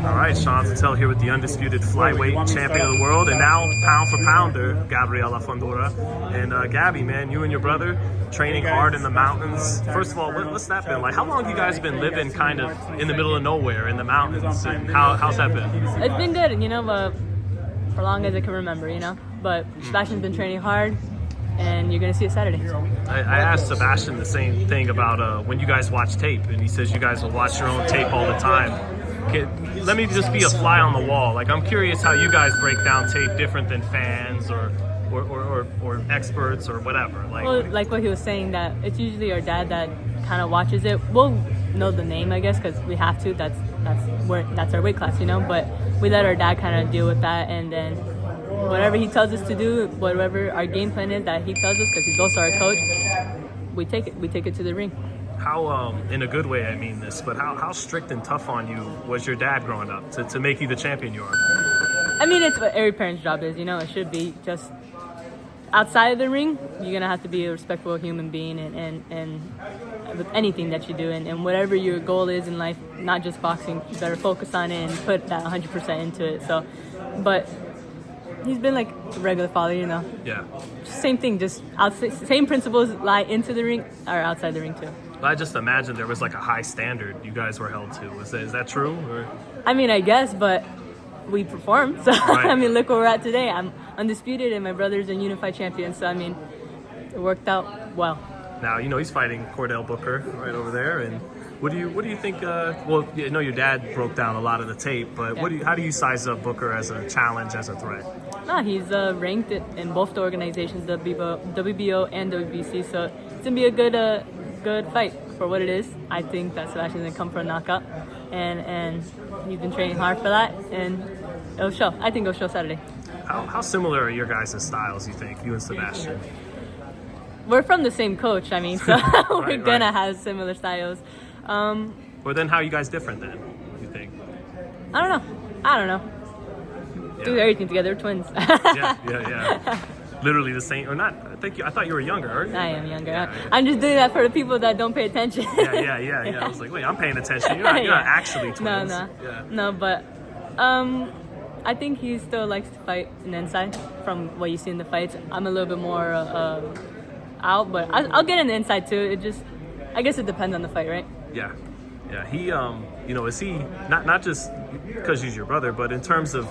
All right, Sean Patel here with the undisputed flyweight champion of the world, and now pound for pounder, Gabriela Fundora. And Gabby, man, you and your brother training hard in the mountains. First of all, what's that been like? How long have you guys been living kind of in the middle of nowhere in the mountains? And how's that been? It's been good, but for long as I can remember, But Sebastian's been training hard, and you're going to see it Saturday. I asked Sebastian the same thing about when you guys watch tape, and he says you guys will watch your own tape all the time. Let me just be a fly on the wall. Like, I'm curious how you guys break down tape different than fans or experts or whatever. Like what he was saying, that it's usually our dad that kind of watches it. We'll know the name, I guess, because we have to. That's our weight class, But we let our dad kind of deal with that, and then whatever he tells us to do, whatever our game plan is that he tells us, because he's also our coach, we take it to the ring. How, in a good way I mean this, but how strict and tough on you was your dad growing up to make you the champion you are? I mean, it's what every parent's job is, It should be just outside of the ring. You're going to have to be a respectful human being and with anything that you do. And whatever your goal is in life, not just boxing, you better focus on it and put that 100% into it. So, but he's been like a regular father, Yeah. Same thing, just same principles lie into the ring or outside the ring too. I just imagine there was like a high standard you guys were held to. Is that true? Or? I mean, I guess, but we performed. So, right. I mean, look where we're at today. I'm undisputed, and my brother's a unified champion. So, I mean, it worked out well. Now, he's fighting Cordell Booker right over there. And what do you think? Well, your dad broke down a lot of the tape, but yeah. How do you size up Booker as a challenge, as a threat? No, he's ranked in both the organizations, the WBO and WBC. So it's gonna be a good fight for what it is. I think that Sebastian's gonna come for a knockout, and he's been training hard for that, and it'll show. I think it'll show Saturday. How similar are your guys' styles, you think, you and Sebastian? We're from the same coach, so we're gonna have similar styles. Well, then how are you guys different then, you think? I don't know. Yeah. Do everything together, we're twins. Yeah. Literally the same, or not? I thought you were younger, aren't you? I am younger. Yeah. I'm just doing that for the people that don't pay attention. Yeah. I was like, wait, I'm paying attention. You're not actually twins. No. Yeah. No, but I think he still likes to fight an inside from what you see in the fights. I'm a little bit more out, but I'll get an inside too. I guess it depends on the fight, right? Yeah. He, is he not just because he's your brother, but in terms of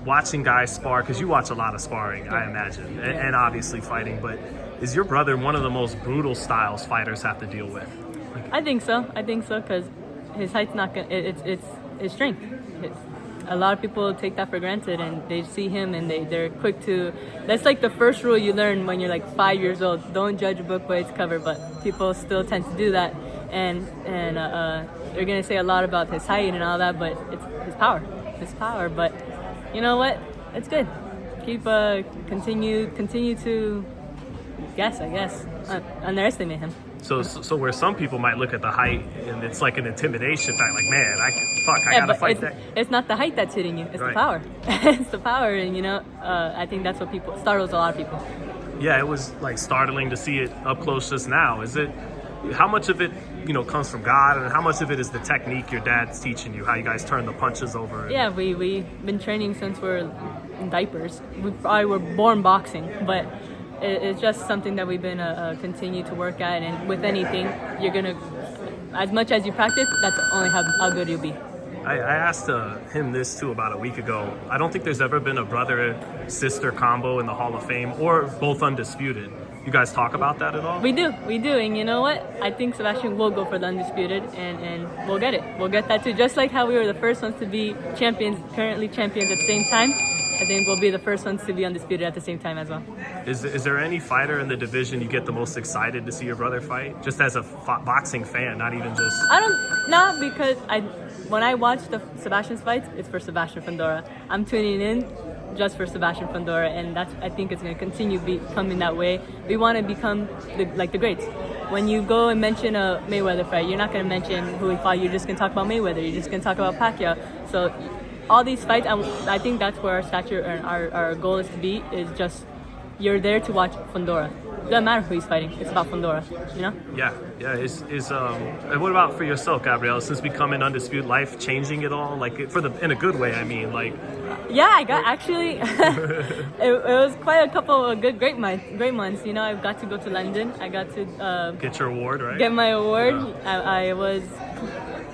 watching guys spar, because you watch a lot of sparring, I imagine, and obviously fighting, but is your brother one of the most brutal styles fighters have to deal with? I think so, because his height's not gonna, it's his strength. A lot of people take that for granted, and they see him and they're quick to, that's like the first rule you learn when you're like 5 years old. Don't judge a book by its cover, but people still tend to do that, and they're gonna say a lot about his height and all that, but it's his power, but you know what? It's good. Keep continue to guess, I guess. Underestimate him. So where some people might look at the height and it's like an intimidation fact, like, man, I gotta fight that. It's not the height that's hitting you. It's right. The power. It's the power, and I think that's what startles a lot of people. Yeah, it was like startling to see it up close just now. How much of it, comes from God, and how much of it is the technique your dad's teaching you, how you guys turn the punches over? Yeah, we've been training since we're in diapers. We probably were born boxing, but it's just something that we've been continue to work at. And with anything, you're gonna, as much as you practice, that's only how good you'll be. I asked him this too about a week ago. I don't think there's ever been a brother-sister combo in the Hall of Fame, or both undisputed. You guys talk about that at all? We do, and you know what? I think Sebastian will go for the undisputed, and we'll get it. We'll get that too. Just like how we were the first ones to be currently champions at the same time, I think we'll be the first ones to be undisputed at the same time as well. Is there any fighter in the division you get the most excited to see your brother fight? Just as a boxing fan, not even just... Because when I watch the Sebastian's fights, it's for Sebastian Fundora. I'm tuning in just for Sebastian Fundora, and I think it's going to continue becoming that way. We want to become like the greats. When you go and mention a Mayweather fight, you're not going to mention who he fought. You're just going to talk about Mayweather. You're just going to talk about Pacquiao. So all these fights, I think that's where our stature and our goal is to be, is just you're there to watch Fundora. doesn't matter who he's fighting. It's about Fundora, you know? Yeah, yeah. And what about for yourself, Gabriela? Since becoming Undisputed, life changing at all? Like in a good way, I mean. Like. Yeah, I got actually. it was quite a couple of great months. You know, I got to go to London. I got to get your award, right? Get my award. I was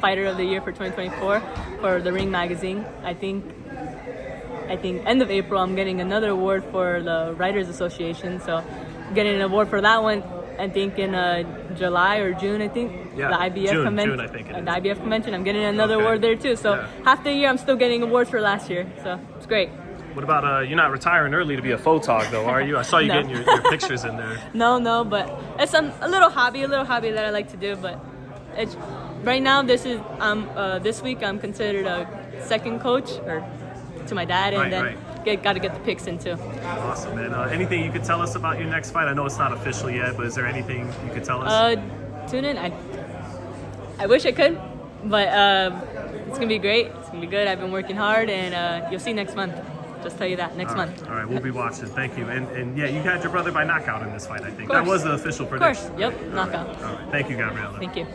Fighter of the Year for 2024 for the Ring magazine. I think end of April I'm getting another award for the Writers Association. So getting an award for that one. I think in July or June. I think yeah, the IBF convention. June, I think it is. The IBF convention. I'm getting another award there too. So half the year I'm still getting awards for last year. So it's great. What about you're not retiring early to be a photog though, are you? I saw you No. getting your pictures in there. No, but it's a little hobby that I like to do. But it's right now. This week I'm considered a second coach or to my dad, and got to get the picks in too. Awesome, man. Anything you could tell us about your next fight? I know it's not official yet, but is there anything you could tell us? Tune in. I wish I could, but it's gonna be great. It's gonna be good. I've been working hard, and you'll see next month. Just tell you that next month. All right, we'll be watching. Thank you. And yeah, you had your brother by knockout in this fight, I think. That was the official prediction. Of course. Yep, knockout. All right. Thank you, Gabriela. Thank you.